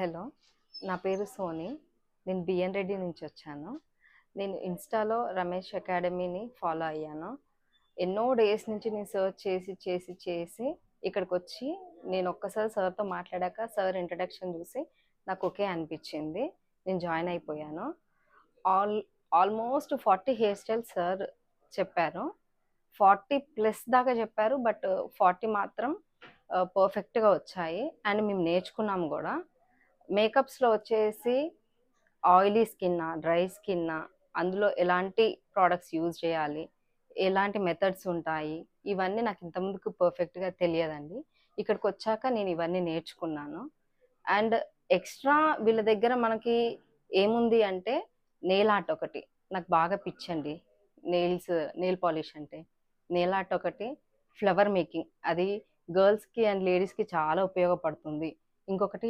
Hello. నా పేరు సోని. నేను బిఎన్ రెడ్డి నుంచి వచ్చాను. నేను ఇన్‌స్టాలో రమేష్ అకాడమీని ఫాలో అయ్యాను. ఎన్నో డేస్ నుంచి నేను సెర్చ్ చేసి ఇక్కడికొచ్చి నేను ఒక్కసారి సార్‌తో మాట్లాడాక సార్ ఇంట్రడక్షన్ చూసి నాకు ఓకే అనిపించింది. నేను జాయిన్ అయిపోయాను. All almost 40 hair styles sir చెప్పారు. 40 ప్లస్ దాకా చెప్పారు. బట్ 40 మాత్రం పర్ఫెక్ట్‌గా వచ్చాయి. అండ్ మేము నేర్చుకున్నాం గూడా. మేకప్స్‌లో వచ్చేసి ఆయిలీ స్కిన్నా, డ్రై స్కిన్నా, అందులో ఎలాంటి ప్రొడక్ట్స్ యూజ్ చేయాలి, ఎలాంటి మెథడ్స్ ఉంటాయి, ఇవన్నీ నాకు ఇంతకుముందుకు పర్ఫెక్ట్‌గా తెలియదండి. ఇక్కడికొచ్చాక నేను ఇవన్నీ నేర్చుకున్నాను. అండ్ ఎక్స్‌ట్రా వీళ్ళ దగ్గర మనకి ఏముంది అంటే నెయిల్ ఆర్ట్ ఒకటి. నాకు బాగా పిచ్చండి. నెయిల్ పాలిష్ అంటే. నెయిల్ ఆర్ట్ ఒకటి, ఫ్లవర్ మేకింగ్ అది గర్ల్స్‌కి అండ్ లేడీస్‌కి చాలా ఉపయోగపడుతుంది. ఇంకొకటి